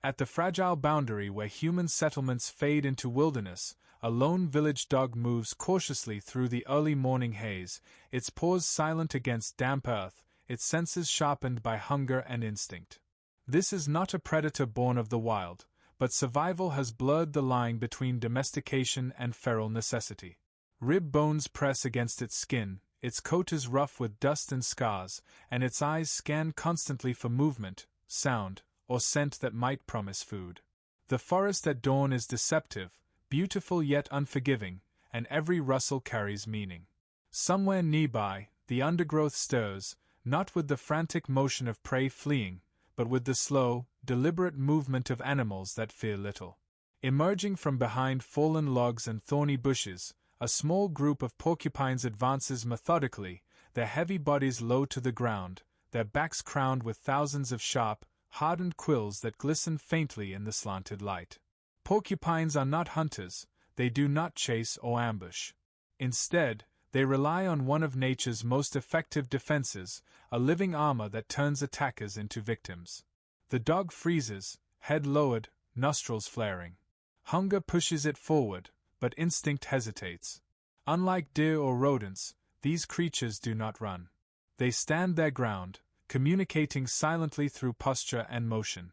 At the fragile boundary where human settlements fade into wilderness, a lone village dog moves cautiously through the early morning haze, its paws silent against damp earth, its senses sharpened by hunger and instinct. This is not a predator born of the wild, but survival has blurred the line between domestication and feral necessity. Rib bones press against its skin, its coat is rough with dust and scars, and its eyes scan constantly for movement, sound, or scent that might promise food. The forest at dawn is deceptive, beautiful yet unforgiving, and every rustle carries meaning. Somewhere nearby, the undergrowth stirs, not with the frantic motion of prey fleeing, but with the slow, deliberate movement of animals that fear little. Emerging from behind fallen logs and thorny bushes, a small group of porcupines advances methodically, their heavy bodies low to the ground, their backs crowned with thousands of sharp, hardened quills that glisten faintly in the slanted light. Porcupines are not hunters, they do not chase or ambush. Instead, they rely on one of nature's most effective defenses, a living armor that turns attackers into victims. The dog freezes, head lowered, nostrils flaring. Hunger pushes it forward, but instinct hesitates. Unlike deer or rodents, these creatures do not run. They stand their ground, communicating silently through posture and motion.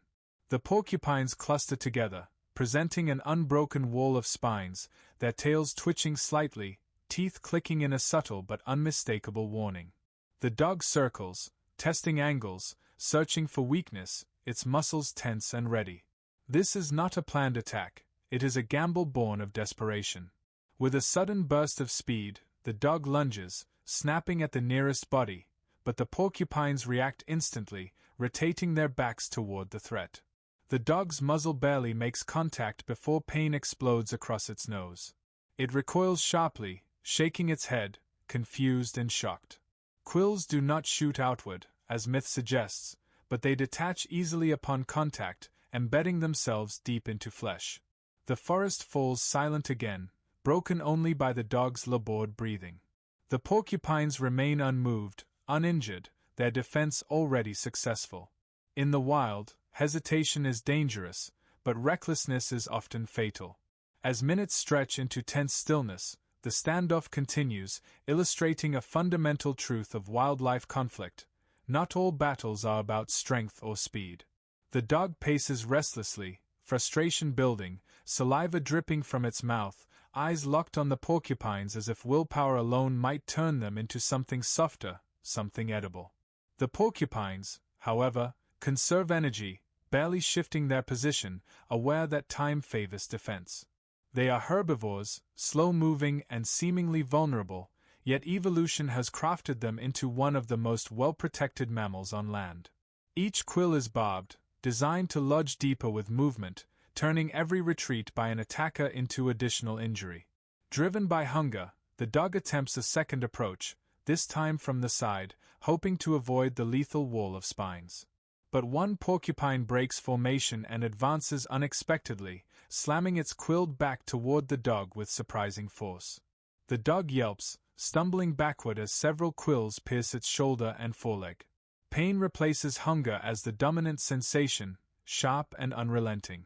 The porcupines cluster together, presenting an unbroken wall of spines, their tails twitching slightly, teeth clicking in a subtle but unmistakable warning. The dog circles, testing angles, searching for weakness, its muscles tense and ready. This is not a planned attack, it is a gamble born of desperation. With a sudden burst of speed, the dog lunges, snapping at the nearest body, but the porcupines react instantly, rotating their backs toward the threat. The dog's muzzle barely makes contact before pain explodes across its nose. It recoils sharply, shaking its head, confused and shocked. Quills do not shoot outward, as myth suggests, but they detach easily upon contact, embedding themselves deep into flesh. The forest falls silent again, broken only by the dog's labored breathing. The porcupines remain unmoved, uninjured, their defense already successful. In the wild, hesitation is dangerous, but recklessness is often fatal. As minutes stretch into tense stillness, the standoff continues, illustrating a fundamental truth of wildlife conflict. Not all battles are about strength or speed. The dog paces restlessly, frustration building, saliva dripping from its mouth, eyes locked on the porcupines as if willpower alone might turn them into something softer, something edible. The porcupines, however, conserve energy, barely shifting their position, aware that time favors defense. They are herbivores, slow-moving and seemingly vulnerable, yet evolution has crafted them into one of the most well-protected mammals on land. Each quill is barbed, designed to lodge deeper with movement, turning every retreat by an attacker into additional injury. Driven by hunger, the dog attempts a second approach, this time from the side, hoping to avoid the lethal wall of spines. But one porcupine breaks formation and advances unexpectedly, slamming its quilled back toward the dog with surprising force. The dog yelps, stumbling backward as several quills pierce its shoulder and foreleg. Pain replaces hunger as the dominant sensation, sharp and unrelenting.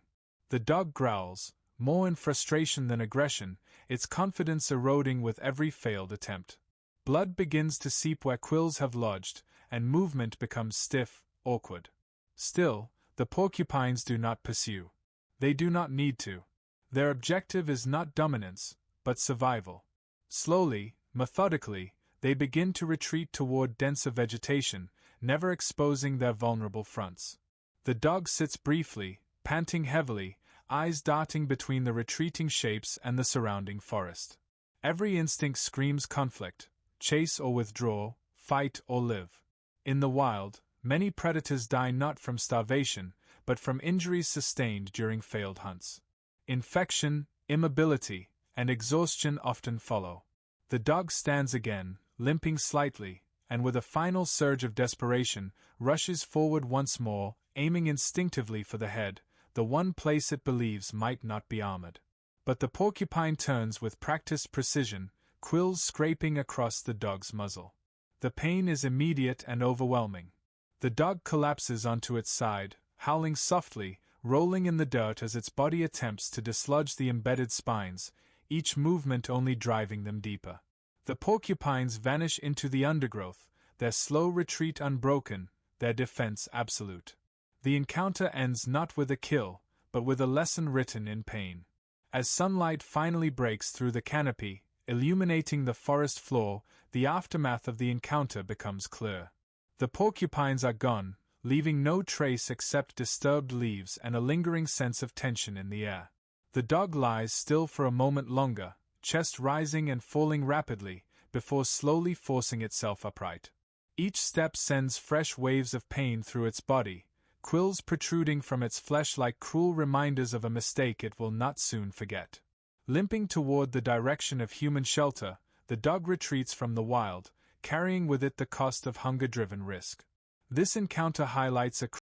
The dog growls, more in frustration than aggression, its confidence eroding with every failed attempt. Blood begins to seep where quills have lodged, and movement becomes stiff, awkward. Still, the porcupines do not pursue. They do not need to. Their objective is not dominance, but survival. Slowly, methodically, they begin to retreat toward denser vegetation, never exposing their vulnerable fronts. The dog sits briefly, panting heavily, eyes darting between the retreating shapes and the surrounding forest. Every instinct screams conflict, chase or withdraw, fight or live. In the wild, many predators die not from starvation, but from injuries sustained during failed hunts. Infection, immobility, and exhaustion often follow. The dog stands again, limping slightly, and with a final surge of desperation, rushes forward once more, aiming instinctively for the head, the one place it believes might not be armored. But the porcupine turns with practiced precision, quills scraping across the dog's muzzle. The pain is immediate and overwhelming. The dog collapses onto its side, howling softly, rolling in the dirt as its body attempts to dislodge the embedded spines, each movement only driving them deeper. The porcupines vanish into the undergrowth, their slow retreat unbroken, their defense absolute. The encounter ends not with a kill, but with a lesson written in pain. As sunlight finally breaks through the canopy, illuminating the forest floor, the aftermath of the encounter becomes clear. The porcupines are gone, leaving no trace except disturbed leaves and a lingering sense of tension in the air. The dog lies still for a moment longer, chest rising and falling rapidly, before slowly forcing itself upright. Each step sends fresh waves of pain through its body, quills protruding from its flesh like cruel reminders of a mistake it will not soon forget. Limping toward the direction of human shelter, the dog retreats from the wild, carrying with it the cost of hunger-driven risk. This encounter highlights a